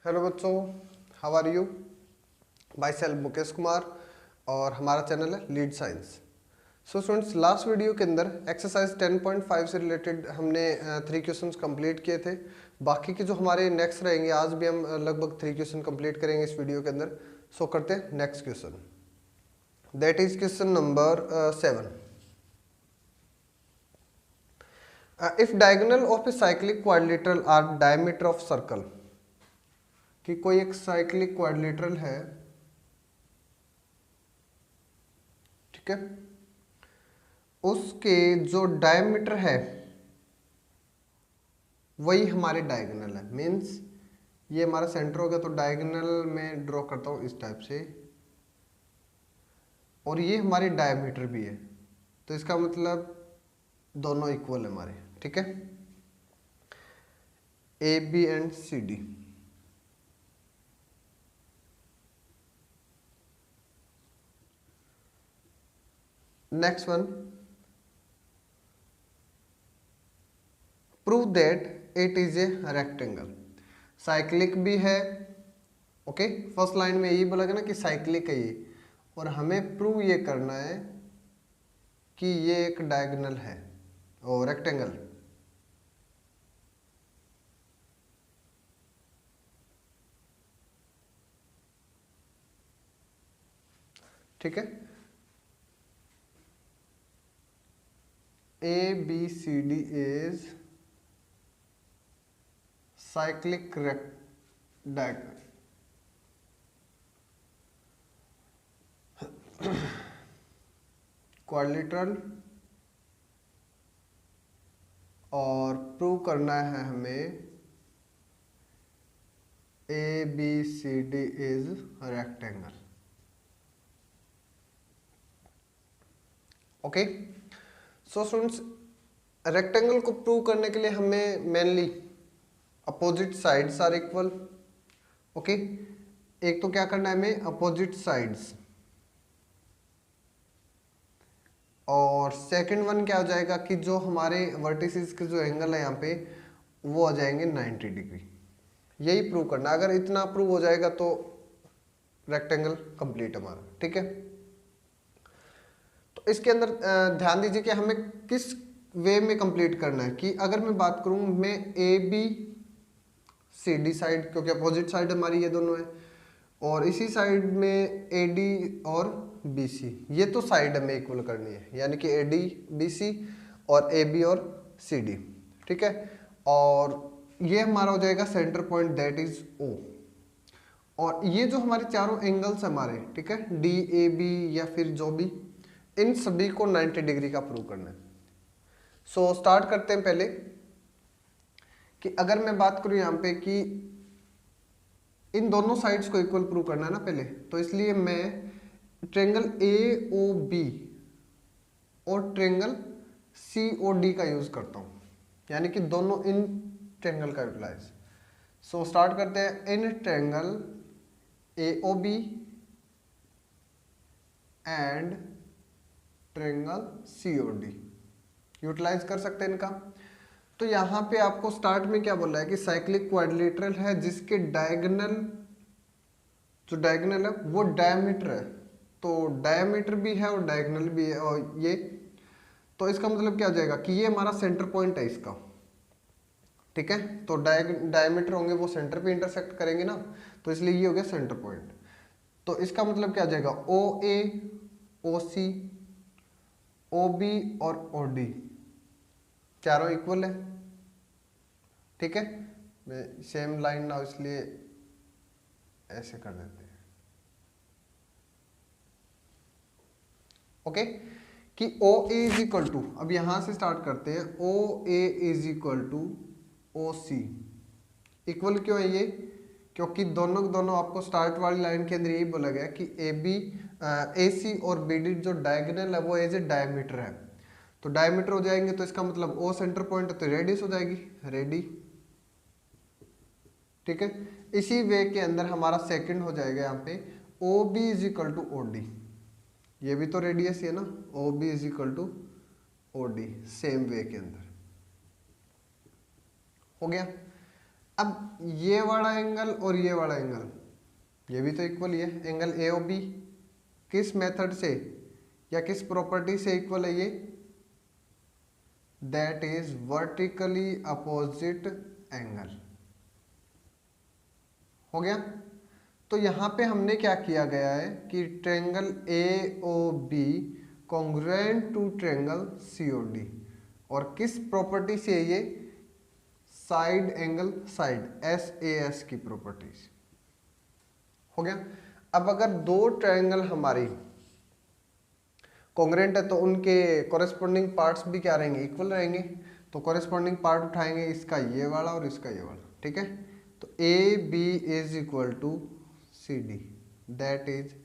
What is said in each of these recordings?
Hello बच्चों, how are you? By self Mukesh Kumar और हमारा चैनल है lead science. So students, last video के अंदर एक्सरसाइज 10.5 से रिलेटेड हमने 3 क्वेश्चंस कंप्लीट किए थे। बाकी के जो हमारे नेक्स्ट रहेंगे, आज भी हम लगभग 3 क्वेश्चन कंप्लीट करेंगे इस वीडियो के अंदर। सो करते हैं next question, that is question number 7। If diagonal of a cyclic quadrilateral are diameter of circle, कि कोई एक साइक्लिक क्वाड्रिलेटरल है, ठीक है, उसके जो डायमीटर है वही हमारे डायगोनल है। मींस ये हमारा सेंटर होगा, तो डायगोनल में ड्रॉ करता हूं इस टाइप से, और ये हमारी डायमीटर भी है, तो इसका मतलब दोनों इक्वल है हमारे, ठीक है, A B and C D. Next one, prove that it is a rectangle. Cyclic भी है, ओके, फर्स्ट लाइन में यही बोला गया ना कि साइक्लिक है ये, और हमें प्रूव ये करना है कि ये एक डायगोनल है और रेक्टेंगल। ठीक है, A B C D is cyclic diagonal. Quadrilateral, और प्रूव करना है हमें A B C D is rectangle. Okay, so students, rectangle को प्रूव करने के लिए हमें mainly opposite sides are equal. Okay, एक तो क्या करना है हमें, अपोजिट साइड्स, और सेकंड वन क्या हो जाएगा कि जो हमारे वर्टिसेस के जो एंगल है यहाँ पे वो आ जाएंगे 90 डिग्री। यही प्रूव करना, अगर इतना प्रूव हो जाएगा तो रेक्टेंगल कंप्लीट हमारा, ठीक है। तो इसके अंदर ध्यान दीजिए कि हमें किस वे में कंप्लीट करना है। कि अगर मैं बात करूं, मैं A B C D side, क्योंकि अपोजिट साइड हमारी ये दोनों है, और इसी साइड में ए डी और बी सी, ये तो साइड हमें इक्वल करनी है, यानी कि ए डी बी सी और ए बी और सी डी, ठीक है। और ये हमारा हो जाएगा सेंटर पॉइंट, दैट इज ओ। और ये जो हमारे चारों एंगल्स हमारे, ठीक है, डी ए बी या फिर जो भी, इन सभी को 90 डिग्री का प्रूव करना है। सो स्टार्ट करते हैं पहले कि अगर मैं बात करूं यहां पे कि इन दोनों साइड्स को इक्वल प्रूव करना है ना पहले, तो इसलिए मैं ट्रायंगल ए ओ बी और ट्रायंगल सी ओ डी का यूज करता हूं, यानी कि दोनों इन ट्रायंगल का यूटिलाइज। सो स्टार्ट करते हैं, इन triangle A O B and triangle C O D utilise कर सकते हैं इनका। तो यहां पे आपको स्टार्ट में क्या बोला है कि साइक्लिक क्वाड्रिलेटरल है जिसके डायगोनल, जो डायगोनल है वो डायमीटर है, तो डायमीटर भी है और डायगोनल भी है, और ये, तो इसका मतलब क्या हो जाएगा कि ये हमारा सेंटर पॉइंट है इसका, ठीक है। तो डायमीटर होंगे वो सेंटर पे इंटरसेक्ट करेंगे ना, तो इसलिए ये हो गया सेंटर पॉइंट। तो इसका मतलब क्या हो जाएगा, ओ ए ओ सी ओ बी और ओ डी चारों इक्वल है, ठीक है। मैं सेम लाइन ना, इसलिए ऐसे कर देते हैं, ओके, कि O A is equal to, अब यहां से स्टार्ट करते हैं, O A is equal to O C. Equal क्यों है ये, क्योंकि दोनों आपको स्टार्ट वाली लाइन के अंदर यही बोला गया कि ए बी ए सी और बी डी जो डायगोनल है वो एज ए डायमीटर है, तो डायमीटर हो जाएंगे, तो इसका मतलब ओ सेंटर पॉइंट है तो रेडियस हो जाएगी रेडी, ठीक है। इसी वे के अंदर हमारा सेकंड हो जाएगा यहाँ पे O B is equal to O D, ये भी तो रेडियस ही है ना, O B is equal to O D, same way के अंदर हो गया। अब ये वाला एंगल और ये वाला एंगल, ये भी तो इक्वल ही है। एंगल ए ओ बी किस मेथड से या किस प्रॉपर्टी से इक्वल है ये? That is vertically opposite angle. हो गया। तो यहां पे हमने क्या किया गया है कि triangle A O B congruent to triangle C O D, और किस प्रॉपर्टी से ये? Side angle side, S A S की प्रॉपर्टीज। हो गया। अब अगर दो ट्रायंगल हमारी कॉन्ग्रुएंट है तो उनके कॉरेस्पॉन्डिंग पार्ट्स भी क्या रहेंगे? इक्वल रहेंगे। तो कॉरेस्पॉन्डिंग पार्ट उठाएंगे, इसका ये वाला और इसका ये वाला, ठीक है। तो A B is equal to C D, that is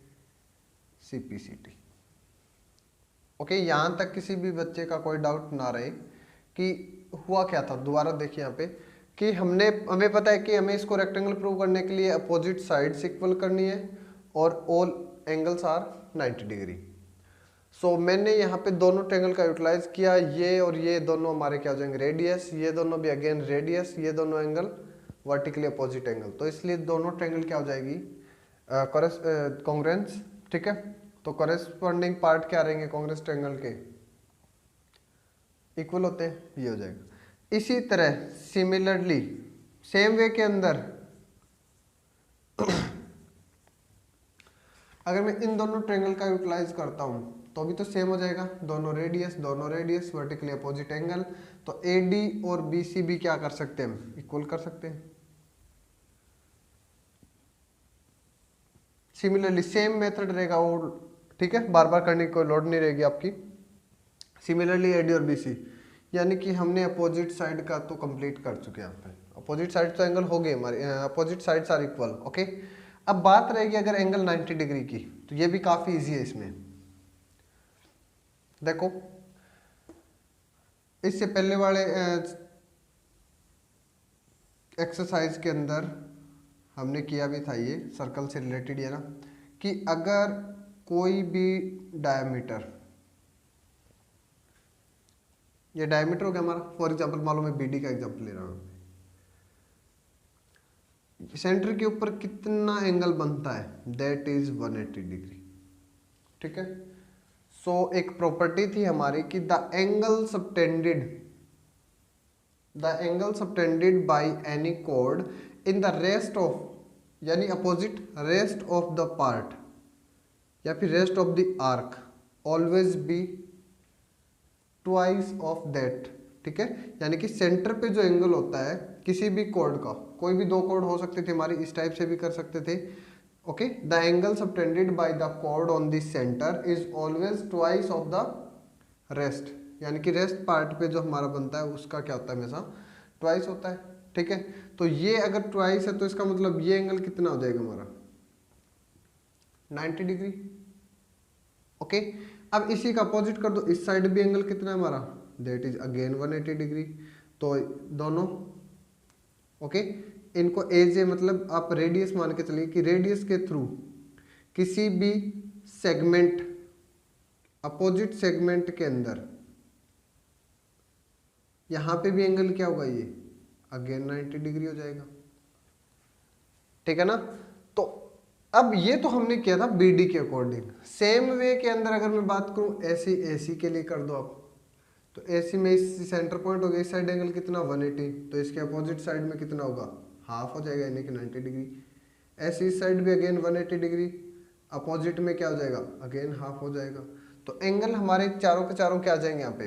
C P C T. Okay, यहां तक किसी भी बच्चे का कोई डाउट ना रहे कि हुआ क्या था। दोबारा देखिए यहाँ पे कि हमें पता है कि हमें इसको रेक्टेंगल प्रूव करने के लिए अपोजिट साइड्स इक्वल करनी है और ऑल एंगल्स आर 90 डिग्री। सो मैंने यहाँ पे दोनों ट्रायंगल का यूटिलाइज किया, ये और ये दोनों हमारे क्या हो जाएंगे? रेडियस, ये दोनों भी अगेन रेडियस, ये दोनों एंगल वर्टिकली अपोजिट एंगल। तो इसलिए दोनों ट्रायंगल क्या हो जाएगी? कॉन्ग्रुएंस, ठीक है। तो कॉरेस्पॉन्डिंग पार्ट क्या रहेंगे कॉन्ग्रुएंस ट्रायंगल के? इक्वल होते हैं, ये हो जाएगा। इसी तरह सिमिलरली सेम वे के अंदर अगर मैं इन दोनों ट्रायंगल का यूटिलाइज करता हूं तो भी तो सेम हो जाएगा। दोनों रेडियस वर्टिकली अपोजिट एंगल। तो ए डी और बी सी भी क्या कर सकते हैं? हम इक्वल कर सकते हैं। सिमिलरली सेम मेथड रहेगा वो, ठीक है, बार बार करने की कोई लोड नहीं रहेगी आपकी। सिमिलरली ए डी और बी सी, यानी कि हमने अपोजिट साइड का तो कंप्लीट कर चुके हैं। यहाँ पे अपोजिट साइड तो एंगल हो गए हमारे, opposite sides are equal. Okay, अब बात रहेगी अगर एंगल 90 डिग्री की, तो ये भी काफी इजी है। इसमें देखो, इससे पहले वाले एक्सरसाइज के अंदर हमने किया भी था, ये सर्कल से रिलेटेड है ना, कि अगर कोई भी डायमीटर, ये डायमीटर हो गया हमारा, फॉर एग्जांपल मालूम है बीडी का एग्जांपल ले रहा हूं, सेंटर के ऊपर कितना एंगल बनता है? दैट इज 180 डिग्री, ठीक है। सो एक प्रॉपर्टी थी हमारी कि the angle subtended by any कोड इन द रेस्ट ऑफ, यानी opposite rest of the part या फिर rest of the arc always be twice of that, ठीक है। यानी कि सेंटर पे जो एंगल होता है किसी भी कोड का, कोई भी दो कोड हो सकते थे हमारी, इस टाइप से भी कर सकते थे। Okay, the angle subtended by the code on the centre is always twice of the rest, यानी कि रेस्ट पार्ट पे जो हमारा बनता है उसका क्या होता है? हमेशा ट्वाइस होता है, ठीक है। तो ये अगर ट्वाइस है तो इसका मतलब ये एंगल कितना हो जाएगा हमारा? 90 डिग्री। ओके, अब इसी का अपोजिट कर दो, इस साइड भी एंगल कितना है हमारा? That is again 180 degree. तो दोनों ओके, इनको एज ए मतलब आप रेडियस मान के चलिए कि रेडियस के थ्रू किसी भी सेगमेंट, अपोजिट सेगमेंट के अंदर यहां पे भी एंगल क्या होगा? ये अगेन 90 डिग्री हो जाएगा, ठीक है ना। तो अब ये तो हमने किया था बीडी के अकॉर्डिंग। सेम वे के अंदर अगर मैं बात करूं एसी के लिए कर दो आप, तो एसी में इस सेंटर पॉइंट हो गया, इस साइड एंगल कितना? 180, तो इसके अपोजिट साइड में कितना होगा? हाफ हो जाएगा, यानी कि 90 डिग्री। ऐसे इस साइड भी अगेन 180 डिग्री, अपोजिट में क्या हो जाएगा? अगेन हाफ हो जाएगा। तो एंगल हमारे चारों के चारों क्या आ जाएंगे? यहाँ पे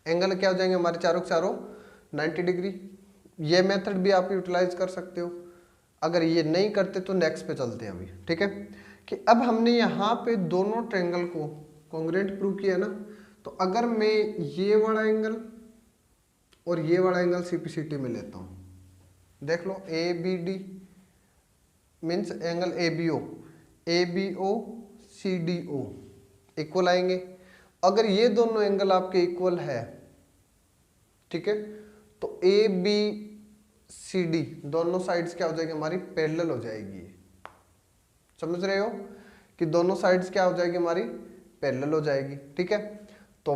एंगल क्या हो जाएंगे हमारे चारों के चारों? 90 डिग्री। ये मेथड भी आप यूटिलाइज कर सकते हो। अगर ये नहीं करते तो नेक्स्ट पे चलते हैं अभी, ठीक है। कि अब हमने यहाँ पे दोनों ट्रायंगल को कॉन्ग्रुएंट प्रूव किया ना, तो अगर मैं ये वाला एंगल और ये वाला एंगल सीपीसीटी में लेता हूँ, देख लो A B D means angle A B O C D O equal आएंगे। अगर ये दोनों एंगल आपके इक्वल है, ठीक है, तो ए बी सी डी दोनों साइड्स क्या हो जाएगी हमारी? पैरेलल हो जाएगी। समझ रहे हो कि दोनों साइड्स क्या हो जाएगी हमारी? पैरेलल हो जाएगी, ठीक है। तो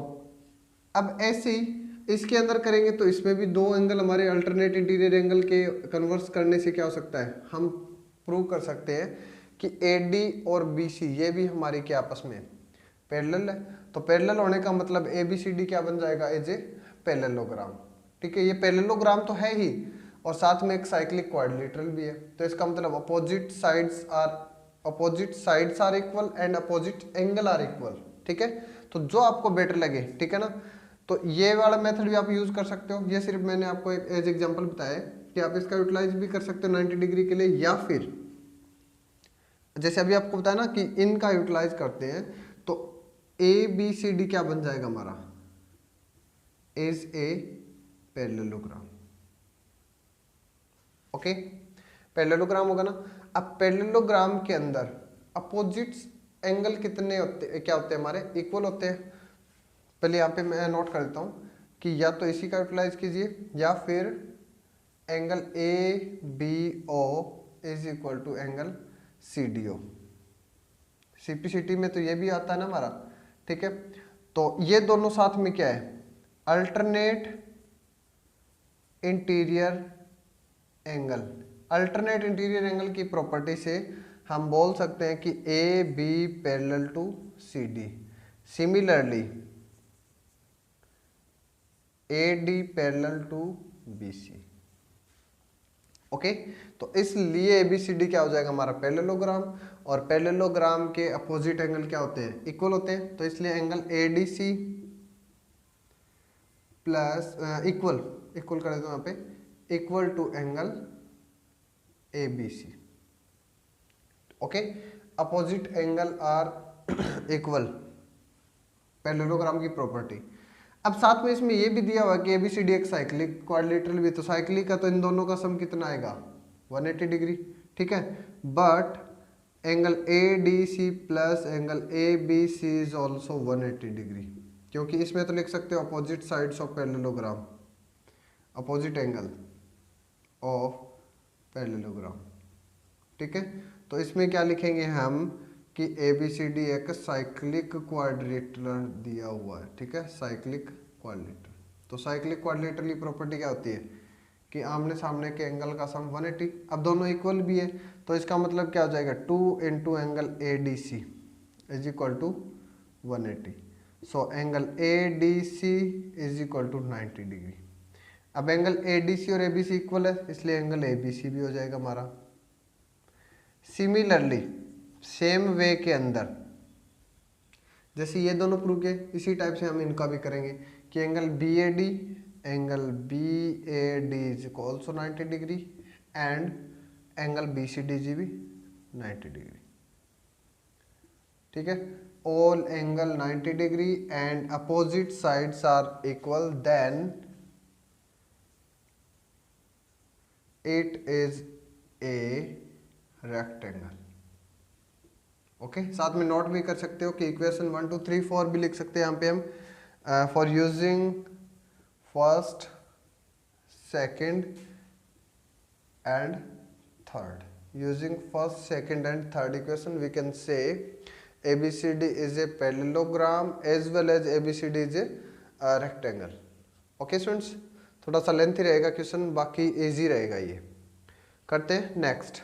अब ऐसे ही इसके अंदर करेंगे तो इसमें भी दो एंगल हमारे अल्टरनेट इंटीरियर एंगल के कन्वर्स करने से क्या हो सकता है, हम प्रूव कर सकते हैं कि AD और BC ये भी हमारी क्या आपस में पैरेलल है। तो पैरेलल होने का मतलब ABCD क्या बन जाएगा, एज ए पैरेललोग्राम। ठीक है, ये पैरेललोग्राम तो है ही और साथ में एक साइक्लिक क्वाड्रिलेटरल भी है। तो इसका मतलब opposite sides are equal and opposite angle are equal. ठीक है, तो जो आपको बेटर लगे, ठीक है ना, तो ये वाला मेथड भी आप यूज कर सकते हो। ये सिर्फ मैंने आपको एक एज एग्जांपल बताया है कि आप इसका यूटिलाइज भी कर सकते हो 90 डिग्री के लिए, या फिर जैसे अभी आपको बताया ना कि इनका यूटिलाइज करते हैं तो ABCD क्या बन जाएगा हमारा, is a parallelogram. Okay, parallelogram होगा ना। अब पैरेललोग्राम के अंदर अपोजिट एंगल कितने होते, क्या होते हैं हमारे, इक्वल होते हैं। पहले यहाँ पे मैं नोट कर देता हूँ कि या तो इसी का यूटिलाइज कीजिए या फिर angle ABO is equal to angle CDO। CPCT में तो ये भी आता है ना हमारा। ठीक है, तो ये दोनों साथ में क्या है, alternate interior angle. Alternate interior angle की प्रॉपर्टी से हम बोल सकते हैं कि AB parallel to CD, similarly AD parallel to BC। Okay, तो इसलिए ABCD क्या हो जाएगा हमारा पैरेललोग्राम, और पैरेललोग्राम के अपोजिट एंगल क्या होते हैं, इक्वल होते हैं। तो इसलिए एंगल ADC प्लस इक्वल कर देता हूं यहाँ पे, equal to angle ABC। Okay, opposite angle are equal, parallelogram की प्रॉपर्टी। अब साथ में इसमें ये भी दिया हुआ है कि ABCD एक साइक्लिक क्वाड्रिलेटरल भी, तो साइक्लिक का तो इन दोनों का सम कितना आएगा, 180 डिग्री। ठीक है, but angle ADC plus angle ABC is also 180 degree, क्योंकि इसमें तो लिख सकते हो opposite sides of parallelogram, opposite angle of parallelogram. ठीक है, तो इसमें क्या लिखेंगे हम कि ABCD एक साइक्लिक क्वाड्रिलेटरल दिया हुआ है। ठीक है, साइक्लिक क्वाड्रिलेटरल। तो साइक्लिक क्वाड्रिलेटरल की प्रॉपर्टी क्या होती है कि आमने सामने के एंगल का सम 180। अब दोनों इक्वल भी है, तो इसका मतलब क्या हो जाएगा, 2 into angle ADC is equal to 180। So angle ADC is equal to 90 degree. अब एंगल ADC और ABC इक्वल है, इसलिए एंगल ABC भी हो जाएगा हमारा। सिमिलरली सेम वे के अंदर जैसे ये दोनों प्रूव किए, इसी टाइप से हम इनका भी करेंगे कि angle BAD is also 90 degree and angle BCDG भी 90 डिग्री। ठीक है, all angle 90 degree and opposite sides are equal, then it is a rectangle. Okay, साथ में नोट भी कर सकते हो कि इक्वेशन 1 2 3 4 भी लिख सकते हैं यहाँ पे हम, for using first second and third, using first second and third equation we can say ABCD is a parallelogram as well as ABCD is a rectangle. Okay students, थोड़ा सा लेंथी रहेगा क्वेश्चन, बाकी इजी रहेगा। ये करते हैं next.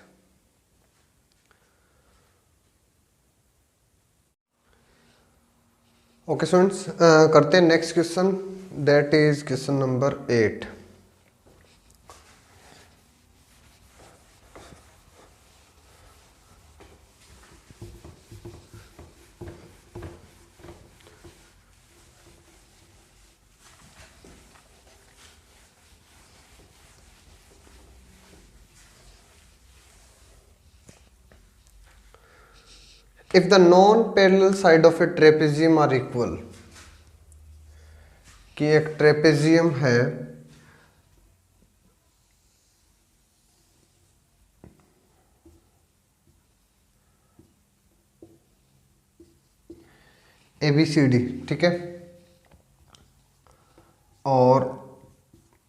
Okay students, करते हैं next question, that is question number 8। If the non-parallel side of a trapezium are equal, कि एक ट्रेपेजियम है ABCD, ठीक है, और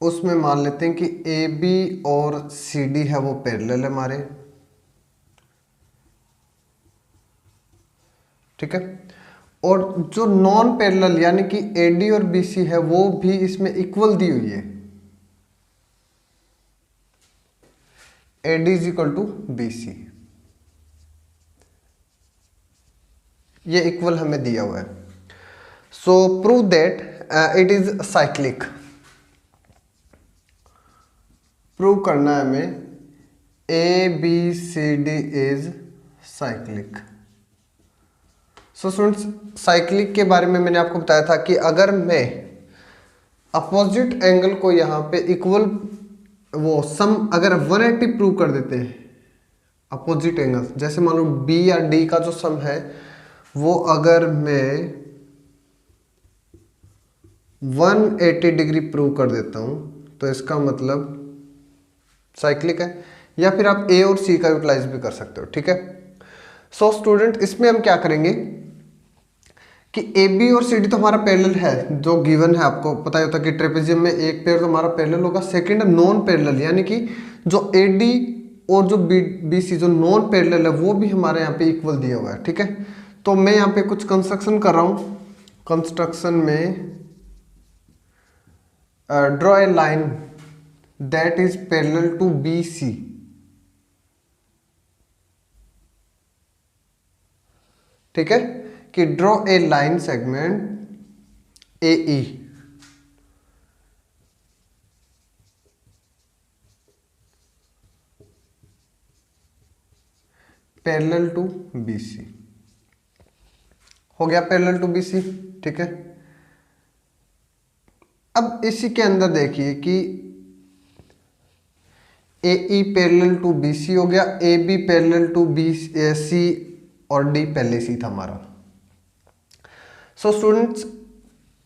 उसमें मान लेते हैं कि AB और CD है वो पैरेलल है हमारे। ठीक है, और जो नॉन पैरेलल यानी कि एडी और बीसी है वो भी इसमें इक्वल दी हुई है, AD is equal to BC, ये इक्वल हमें दिया हुआ है। So prove that it is cyclic, prove करना है हमें A B C D is cyclic. So students, cyclic के बारे में मैंने आपको बताया था कि अगर मैं अपोजिट एंगल को यहाँ पे इक्वल वो सम अगर 180 प्रूव कर देते हैं अपोजिट एंगल, जैसे मान लो बी या डी का जो सम है वो अगर मैं 180 डिग्री प्रूव कर देता हूं तो इसका मतलब साइक्लिक है। या फिर आप ए और सी का यूटिलाइज भी कर सकते हो, ठीक है। सो स्टूडेंट, इसमें हम क्या करेंगे कि ए बी और सी डी तो हमारा पैरेलल है, जो गिवन है, आपको पता ही होता है कि ट्रेपेजियम में एक पेयर तो हमारा पैरेलल होगा। सेकंड नॉन पैरेलल, यानी कि जो ए डी और जो बी सी जो नॉन पैरेलल है वो भी हमारे यहाँ पे इक्वल दिया हुआ है, ठीक है। तो मैं यहाँ पे कुछ कंस्ट्रक्शन कर रहा हूँ। कंस्ट्रक्शन में draw a line that is parallel to B C, ठीक है, कि draw a line segment A E parallel to B C. हो गया पैरेलल टू बी सी, ठीक है। अब इसी के अंदर देखिए कि A E parallel to B C हो गया, A B parallel to B C और डी पहले सी था हमारा। सो स्टूडेंट्स,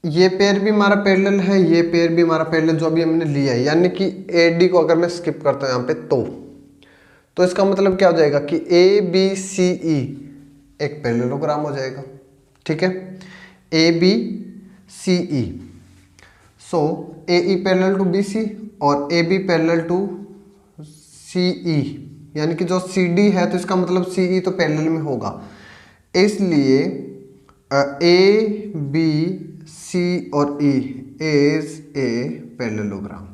ये पेयर भी हमारा पैरेलल है, ये पेयर भी हमारा पैरेलल जो अभी हमने लिया है, यानी कि ए डी को अगर मैं स्किप करता हूं यहाँ पे तो इसका मतलब क्या हो जाएगा कि ए बी सी ई एक पैरेललोग्राम हो जाएगा, ठीक है, A B C E. So A E parallel to B C और A B parallel to C E, यानी कि जो सी डी है तो इसका मतलब सी ई तो पैरेलल में होगा, इसलिए ए बी सी और E is a parallelogram.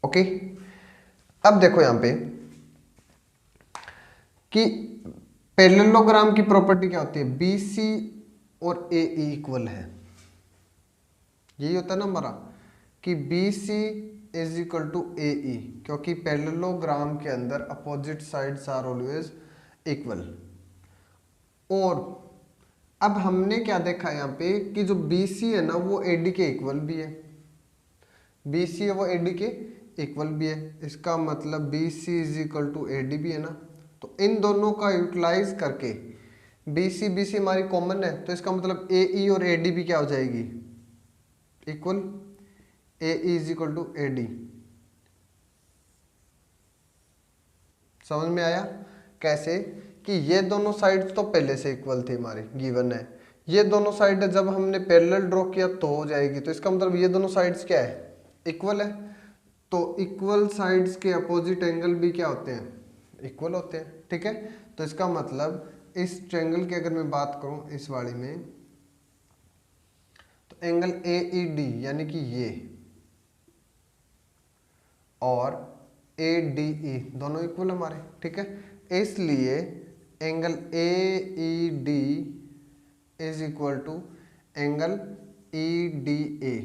Okay, अब देखो यहां पे कि पैरेललोग्राम की प्रॉपर्टी क्या होती है, बी सी और ए ई इक्वल है। यही होता है ना हमारा कि B C is equal to A E, क्योंकि पैरेललोग्राम के अंदर opposite sides are always equal. और अब हमने क्या देखा यहाँ पे कि जो बी सी है ना वो ए डी के इक्वल भी है, बी सी है वो ए डी के इक्वल भी है, इसका मतलब B C is equal to A D भी है ना। तो इन दोनों का यूटिलाइज करके बी सी हमारी कॉमन है, तो इसका मतलब ए ई और ए डी भी क्या हो जाएगी, equal, A E is equal to A D. समझ में आया कैसे कि ये दोनों साइड्स तो पहले से इक्वल थी हमारी, गिवन है, ये दोनों साइड जब हमने पैरेलल ड्रॉ किया तो हो जाएगी, तो इसका मतलब ये दोनों साइड्स क्या है, इक्वल है। तो इक्वल साइड्स के अपोजिट एंगल भी क्या होते हैं, इक्वल होते हैं, ठीक है। तो इसका मतलब इस ट्रायंगल की अगर मैं बात करूं इस वाली में, तो एंगल ए ई डी यानी कि ये और ए डी ई दोनों इक्वल हमारे, ठीक है। इसलिए angle A E D is equal to angle E D A,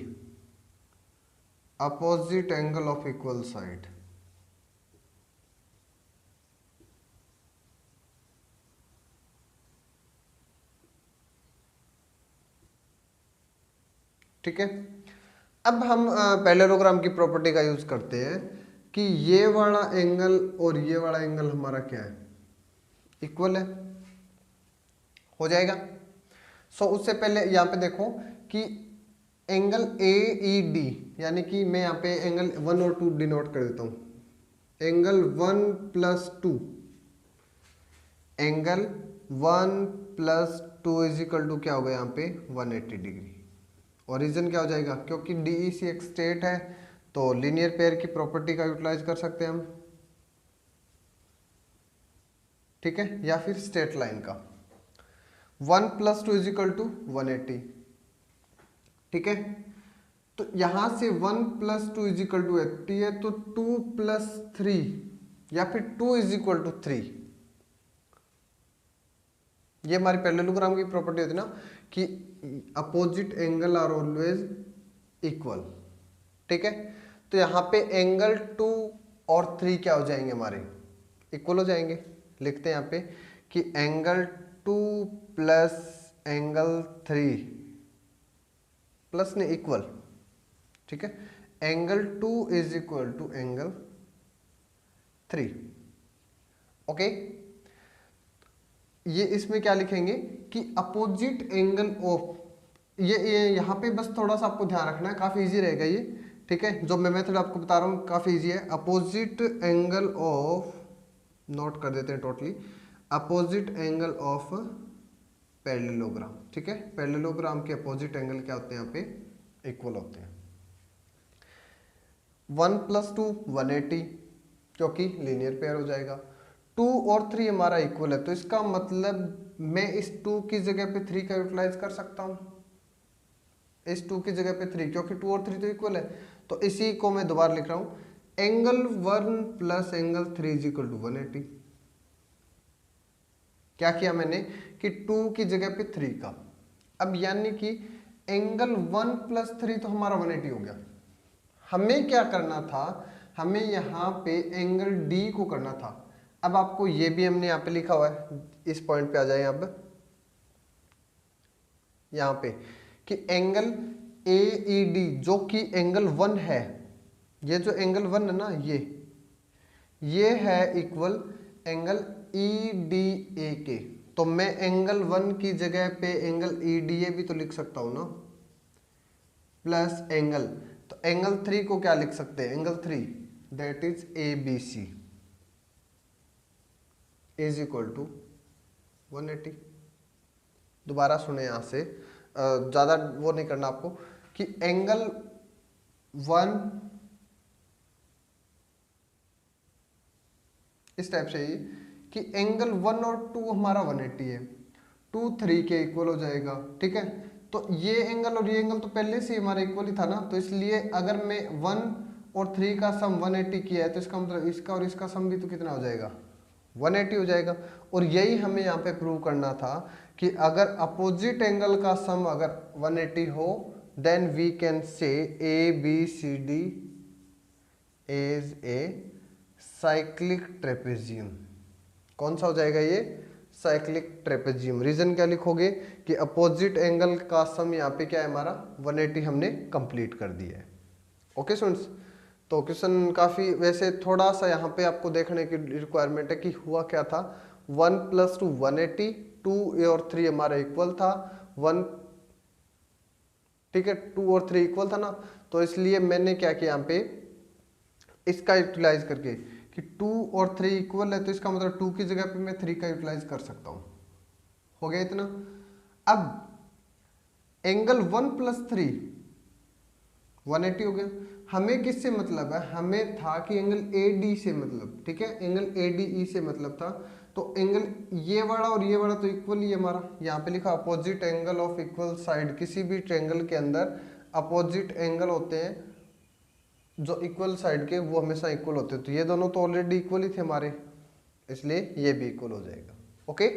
opposite angle of equal side. ठीक है। अब हम पैरेललोग्राम की प्रॉपर्टी का यूज करते हैं कि ये वाला एंगल और ये वाला एंगल हमारा क्या है, इक्वल है, हो जाएगा। सो उससे पहले यहाँ पे देखो कि एंगल ए ई डी, यानी कि मैं यहाँ पे एंगल 1 और 2 डिनोट कर देता हूँ। Angle 1 plus 2, angle 1 plus 2 is equal to क्या होगा यहाँ पे 180 डिग्री। और रीजन क्या हो जाएगा, क्योंकि डीईसी एक स्ट्रेट है तो लीनियर पेयर की प्रॉपर्टी का यूटिलाइज कर सकते हैं हम, ठीक है, या फिर स्ट्रेट लाइन का। 1 + 2 = 180, ठीक है। तो यहां से 1 + 2 = 80 है, तो 2 + 3 या फिर 2 = 3, ये हमारी पैरेललोग्राम की प्रॉपर्टी होती है ना कि opposite angle are always equal, ठीक है। तो यहाँ पे एंगल 2 और 3 क्या हो जाएंगे, हमारे इक्वल हो जाएंगे। लिखते हैं यहाँ पे कि एंगल 2 प्लस एंगल 3 प्लस ने इक्वल, ठीक है। Angle 2 = angle 3, okay. ये इसमें क्या लिखेंगे कि अपोजिट एंगल ऑफ, ये यहाँ पे बस थोड़ा सा आपको ध्यान रखना है, काफी इजी रहेगा ये, ठीक है। जो मैं मेथड आपको बता रहा हूँ काफी इजी है। अपोजिट एंगल ऑफ, नोट कर देते हैं totally, opposite angle of parallelogram, ठीक है। पैरेललोग्राम के अपोजिट एंगल क्या होते हैं, यहाँ पे इक्वल होते हैं। 1 + 2 180, क्योंकि लीनियर पेयर हो जाएगा। 2 और 3 हमारा इक्वल है, तो इसका मतलब मैं इस 2 की जगह पे 3 का यूटिलाइज कर सकता हूं, इस 2 की जगह पे 3, क्योंकि 2 और 3 तो इक्वल है। तो इसी को मैं दोबारा लिख रहा हूं, एंगल 1 + एंगल 3 = 180। क्या किया मैंने कि 2 की जगह पे 3 का, अब यानी कि एंगल 1 + 3 तो हमारा 180 हो गया। हमें क्या करना था, हमें यहाँ पे एंगल डी को करना था। अब आपको ये भी हमने यहाँ पे लिखा हुआ है, इस पॉइंट पे आ जाए अब यहाँ पे कि एंगल AED जो कि एंगल 1 है, ये जो एंगल 1 है ना, ये है इक्वल एंगल EDA के। तो मैं एंगल 1 की जगह पे एंगल EDA भी तो लिख सकता हूं ना, प्लस एंगल, तो एंगल 3 को क्या लिख सकते हैं, एंगल 3 दैट इज ABC = 180। दोबारा सुने यहां से, ज्यादा वो नहीं करना आपको, कि एंगल 1 इस टाइप से ही कि एंगल 1 और 2 हमारा 180 है, 2 3 के इक्वल हो जाएगा, ठीक है। तो ये एंगल और ये एंगल तो पहले से हमारा इक्वल ही था ना, तो इसलिए अगर मैं 1 और 3 का सम 180 किया है, तो इसका मतलब इसका और इसका सम भी तो कितना हो जाएगा, 180 हो जाएगा। और यही हमें यहाँ पे प्रूव करना था कि अगर अपोजिट एंगल का सम अगर 180 हो, then we can say ABCD is a cyclic trapezium. कौन सा हो जाएगा ये, साइक्लिक ट्रेपेजियम। रीजन क्या लिखोगे कि अपोजिट एंगल का सम यहाँ पे क्या है हमारा 180 हमने कंप्लीट कर दिया है। ओके स्टूडेंट्स, तो क्वेश्चन काफी वैसे थोड़ा सा यहाँ पे आपको देखने की रिक्वायरमेंट है कि हुआ क्या था। 1 + 2 180, 2 और 3 हमारा इक्वल था, 1, ठीक है, 2 और 3 इक्वल था ना, तो इसलिए मैंने क्या किया यहाँ पे इसका यूटिलाइज करके कि 2 और 3 इक्वल है, तो इसका मतलब 2 की जगह पे मैं 3 का यूटिलाइज कर सकता हूं। हो गया इतना। अब एंगल 1 + 3 180 हो गया। हमें किससे मतलब है, हमें था कि एंगल AD से मतलब, ठीक है, एंगल ADE से मतलब था। तो एंगल ये वाला और ये वाला तो इक्वल ही है हमारा, यहाँ पे लिखा opposite angle of equal side. किसी भी ट्रायंगल के अंदर अपोजिट एंगल होते हैं जो इक्वल साइड के, वो हमेशा इक्वल होते हैं। तो ये दोनों तो ऑलरेडी इक्वल ही थे हमारे, इसलिए ये भी इक्वल हो जाएगा। Okay,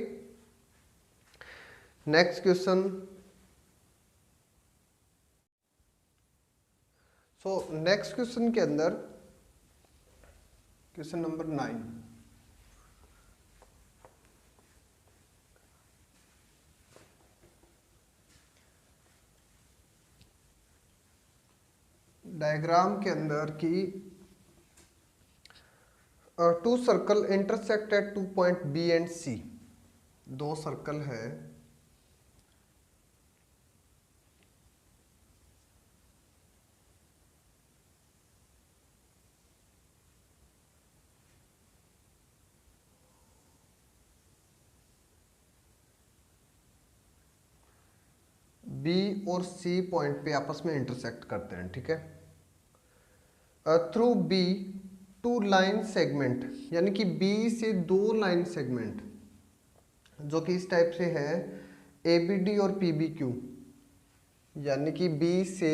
next question. So next question के अंदर क्वेश्चन नंबर 9, डायग्राम के अंदर की 2 circle intersect at 2 point B and C। 2 circle है, B और C पॉइंट पे आपस में इंटरसेक्ट करते हैं, ठीक है। थ्रू B 2 लाइन सेगमेंट, यानी कि B से 2 लाइन सेगमेंट जो कि इस टाइप से है ए बी डी और पी बी क्यू, यानी कि बी से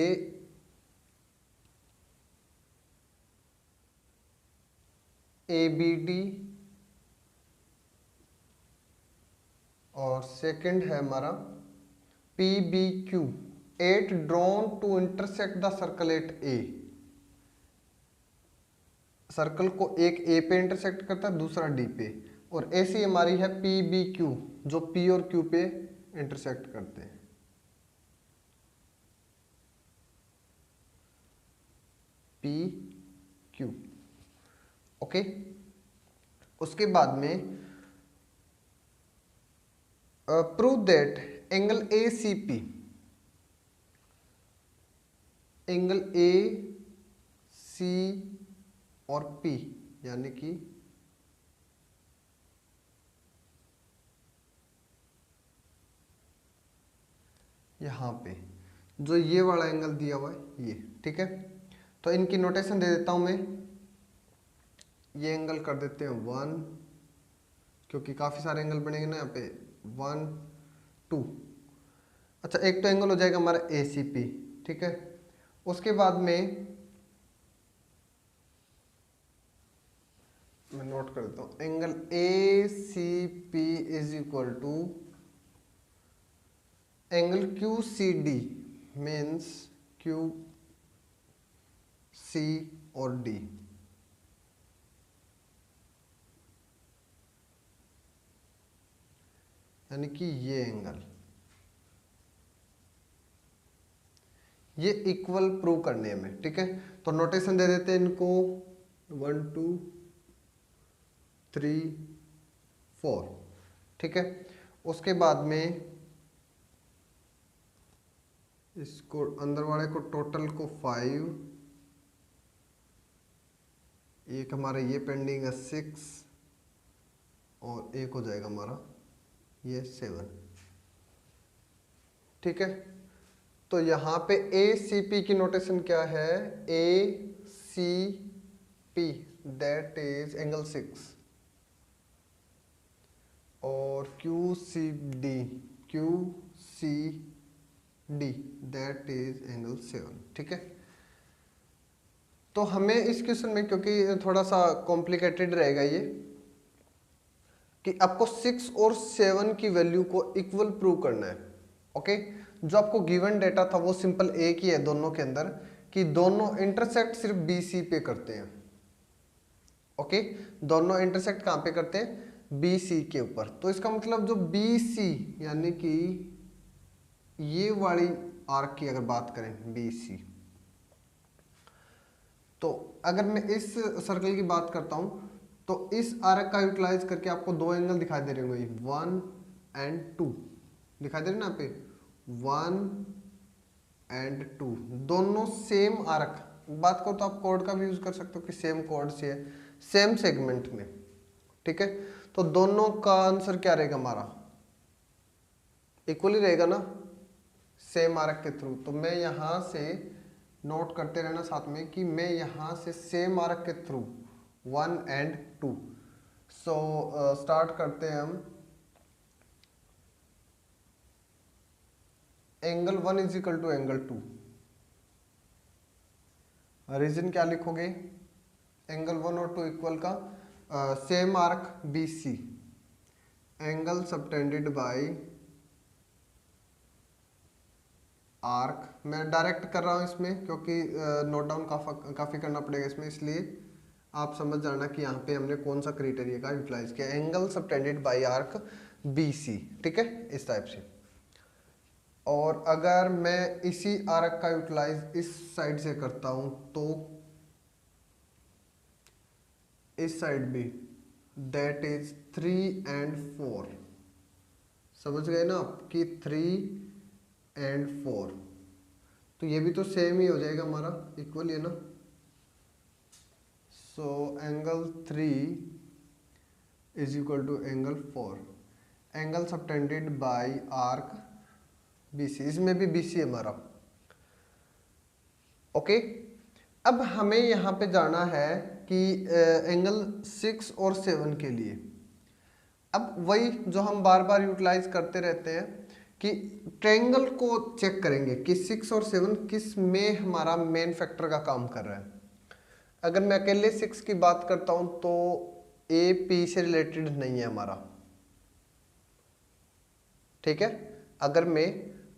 ए बी डी और सेकंड है हमारा P B Q, at drawn to intersect the circle at A. Circle को एक ए पे इंटरसेक्ट करता है, दूसरा डी पे, और ऐसी हमारी है पी बी क्यू जो पी और क्यू पे इंटरसेक्ट करते हैं। P Q, okay. उसके बाद में prove that angle A C P, angle A C और पी, यानी कि यहां पे जो ये वाला एंगल दिया हुआ है ये, ठीक है। तो इनकी नोटेशन दे देता हूं मैं, ये एंगल कर देते हैं 1, क्योंकि काफी सारे एंगल बनेंगे ना यहाँ पे, 1 2। अच्छा, एक तो एंगल हो जाएगा हमारा ए सी पी, ठीक है। उसके बाद में मैं नोट कर देता हूं, angle A C P is equal to angle Q C D, means Q C और डी, यानी कि ये एंगल, ये इक्वल प्रूव करने हैं हमें, ठीक है। तो नोटेशन दे देते हैं इनको 1 2 3 4, ठीक है। उसके बाद में इसको अंदर वाले को टोटल को 5, एक हमारा ये पेंडिंग है 6, और एक हो जाएगा हमारा ये 7, ठीक है। तो यहाँ पे ए सी पी की नोटेशन क्या है, A C P that is angle 6, और Q C D that is angle 7, ठीक है। तो हमें इस क्वेश्चन में, क्योंकि थोड़ा सा कॉम्प्लिकेटेड रहेगा ये, कि आपको 6 और 7 की वैल्यू को इक्वल प्रूव करना है, ओके। जो आपको गिवन डेटा था वो सिंपल एक ही है दोनों के अंदर, कि दोनों इंटरसेक्ट सिर्फ बी सी पे करते हैं, ओके। दोनों इंटरसेक्ट कहां पे करते हैं, बी सी के ऊपर। तो इसका मतलब जो बी सी, यानी कि ये वाली आर्क की अगर बात करें बी सी, तो अगर मैं इस सर्कल की बात करता हूं तो इस आर्क का यूटिलाइज करके आपको दो एंगल दिखाई दे रहे होंगे, 1 and 2 दिखाई दे रहे ना यहाँ पे, 1 and 2 दोनों सेम आर्क। बात करो तो आप कोड का भी यूज कर सकते हो कि सेम कोड से है, सेम सेगमेंट में, ठीक है। तो दोनों का आंसर क्या रहेगा हमारा, इक्वली रहेगा ना, सेम आर्क के थ्रू। तो मैं यहां से नोट करते रहना साथ में कि मैं यहां से सेम आर्क के थ्रू 1 and 2। सो स्टार्ट करते हैं हम। Angle 1 is equal to angle 2, reason क्या लिखोगे, एंगल 1 और 2 इक्वल का same arc B C, angle subtended by arc. मैं डायरेक्ट कर रहा हूं इसमें क्योंकि नोट डाउन काफी करना पड़ेगा इसमें, इसलिए आप समझ जाना कि यहाँ पे हमने कौन सा क्राइटेरिया का यूटिलाइज किया, angle subtended by arc B C, ठीक है, इस टाइप से। और अगर मैं इसी आर्क का यूटिलाइज इस साइड से करता हूं तो इस साइड भी, दैट इज 3 and 4, समझ गए ना आप कि 3 and 4, तो ये भी तो सेम ही हो जाएगा हमारा, इक्वल है ना। So angle 3 is equal to angle 4, angle subtended by arc BC, इसमें भी BC हमारा, ओके। अब हमें यहाँ पे जाना है कि एंगल 6 और 7 के लिए, अब वही जो हम बार बार यूटिलाइज करते रहते हैं कि ट्रायंगल को चेक करेंगे कि 6 और 7 किस में हमारा मेन फैक्टर का काम कर रहा है। अगर मैं अकेले 6 की बात करता हूं तो ए पी से रिलेटेड नहीं है हमारा, ठीक है। अगर मैं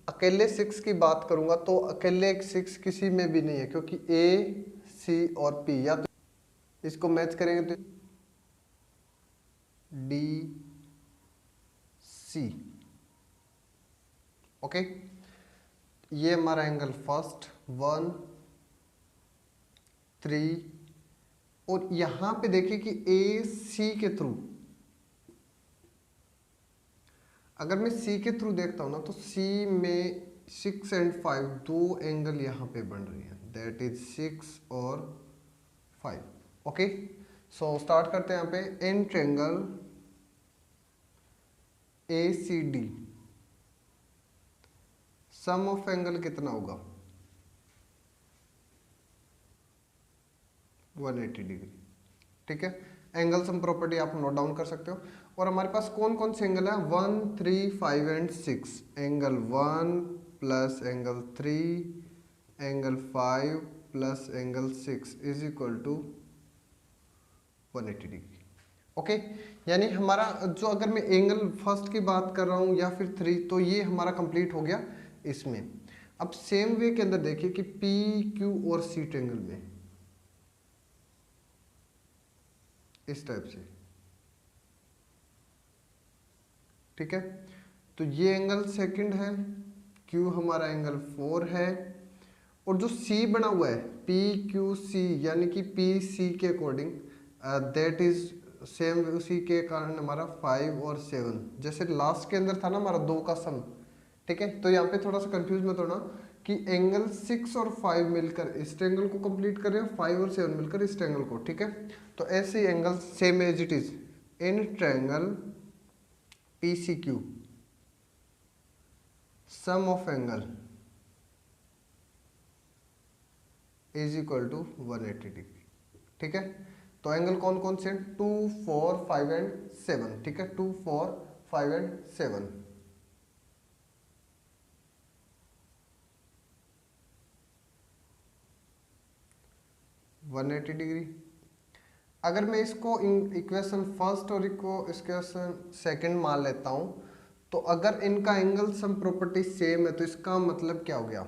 अकेले 6 की बात करूंगा तो अकेले 6 किसी में भी नहीं है, क्योंकि ए सी और पी या तो इसको मैच करेंगे तो डी सी, ओके। ये हमारा एंगल फर्स्ट 1 3, और यहां पे देखिए कि ए सी के थ्रू, अगर मैं सी के थ्रू देखता हूं ना तो सी में 6 एंड 5 दो एंगल यहां पे बन रही है, दैट इज 6 और 5, ओके। सो स्टार्ट करते हैं यहां पे। In triangle A C D sum of angle कितना होगा 180 डिग्री, ठीक है। एंगल सम प्रॉपर्टी आप नोट डाउन कर सकते हो। और हमारे पास कौन कौन से एंगल है 1 3 5 and 6, angle 1 plus angle 3 angle 5 plus angle 6 is equal to 180 degree, okay. यानी हमारा जो, अगर मैं एंगल फर्स्ट की बात कर रहा हूं या फिर 3, तो ये हमारा कंप्लीट हो गया इसमें। अब सेम वे के अंदर देखिए कि पी क्यू और सी ट्रायंगल में इस टाइप से, ठीक है। तो ये एंगल सेकंड है, क्यू हमारा एंगल 4 है, और जो सी बना हुआ है पी क्यू सी यानी कि पी सी के अकॉर्डिंग दैट इज सेम, उसी के कारण हमारा 5 और 7, जैसे लास्ट के अंदर था ना हमारा 2 का सम, ठीक है। तो यहाँ पे थोड़ा सा कंफ्यूज मत होना कि एंगल 6 और 5 मिलकर इस ट्रायंगल को कंप्लीट कर रहे हैं, 5 और 7 मिलकर इस ट्रायंगल को, ठीक है। तो ऐसे angle same as it is in triangle P C Q sum of angle is equal to 180 degree, ठीक है। तो एंगल कौन कौन से 2 4 5 एंड 7, ठीक है। 2 4 5 एंड 7, वन 180 डिग्री। अगर मैं इसको इक्वेशन फर्स्ट और इक्वेशन सेकंड मान लेता हूं, तो अगर इनका एंगल सम प्रॉपर्टी सेम है तो इसका मतलब क्या हो गया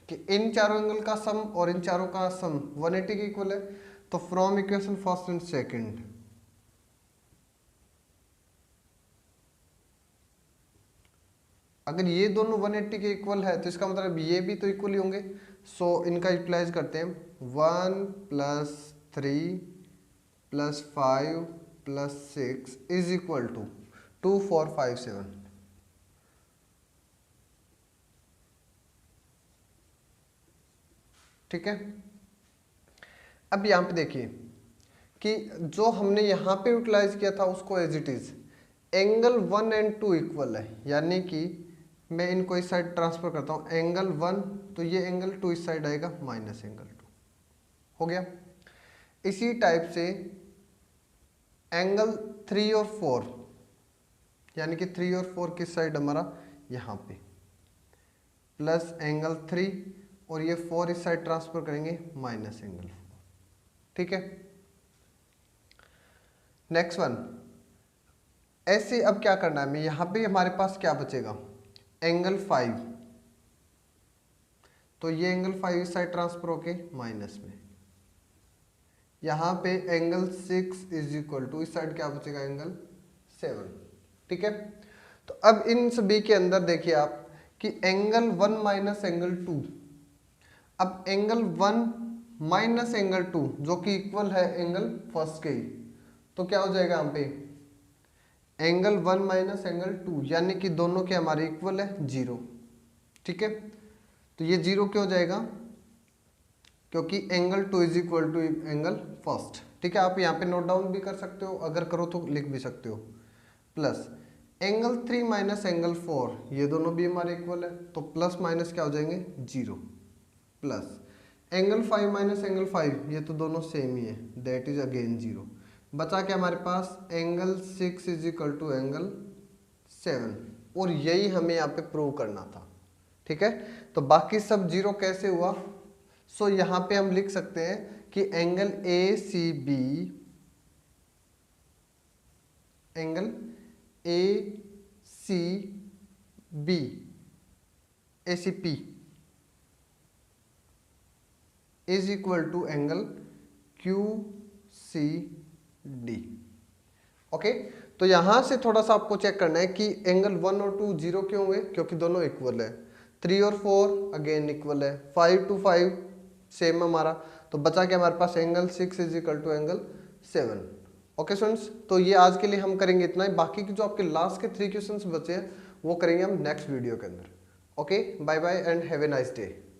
कि इन चारों एंगल का सम और इन चारों का सम 180 के इक्वल है। तो from equation first and second, अगर ये दोनों 180 के इक्वल है तो इसका मतलब ये भी तो इक्वल ही होंगे। सो इनका यूटिलाइज करते हैं, 1 plus 3 plus 5 plus 6 is equal to 2 4 5 7, ठीक है। अब यहां पे देखिए कि जो हमने यहां पे यूटिलाइज किया था उसको as it is angle 1 and 2 equal है, यानी कि मैं इनको इस साइड ट्रांसफर करता हूं, एंगल 1 तो ये एंगल 2 इस साइड आएगा माइनस एंगल 2, हो गया। इसी टाइप से एंगल 3 और 4, यानी कि 3 और 4 किस साइड हमारा यहाँ पे, प्लस एंगल 3 और ये 4 इस साइड ट्रांसफर करेंगे माइनस एंगल 4, ठीक है। नेक्स्ट वन, ऐसे अब क्या करना है, मैं यहाँ पे हमारे पास क्या बचेगा एंगल 5, तो ये एंगल 5 इस साइड ट्रांसफर होके माइनस में, यहाँ पे एंगल 6 इज इक्वल टू इस साइड क्या बचेगा एंगल 7, ठीक है। तो अब इन सभी के अंदर देखिए आप कि एंगल 1 माइनस एंगल 2, अब एंगल 1 माइनस एंगल 2 जो कि इक्वल है एंगल फर्स्ट के ही, तो क्या हो जाएगा यहाँ पे एंगल 1 माइनस एंगल 2, यानी कि दोनों के हमारे इक्वल है 0, ठीक है। तो ये 0 क्यों हो जाएगा, क्योंकि angle 2 is equal to angle first, ठीक है। आप यहाँ पे नोट डाउन भी कर सकते हो, अगर करो तो लिख भी सकते हो, प्लस एंगल 3 माइनस एंगल 4 ये दोनों भी हमारे इक्वल है, तो प्लस माइनस क्या हो जाएंगे 0, प्लस एंगल 5 माइनस एंगल 5 ये तो दोनों सेम ही है, दैट इज अगेन 0। बचा क्या हमारे पास angle 6 is equal to angle 7, और यही हमें यहाँ पे प्रूव करना था। ठीक है, तो बाकी सब जीरो कैसे हुआ? सो यहाँ पे हम लिख सकते हैं कि angle A C B, angle A C B, A C P is equal to angle Q C D. Okay, तो यहां से थोड़ा सा आपको चेक करना है कि एंगल 1 और 2 जीरो क्यों हुए, क्योंकि दोनों इक्वल है। 3 और 4 अगेन इक्वल है। 5 to 5 सेम हमारा, तो बचा के हमारे पास angle 6 is equal to angle 7। Okay students, तो ये आज के लिए हम करेंगे इतना ही। बाकी के जो आपके लास्ट के 3 क्वेश्चंस बचे हैं वो करेंगे हम नेक्स्ट वीडियो के अंदर। Okay, bye bye and have a nice day.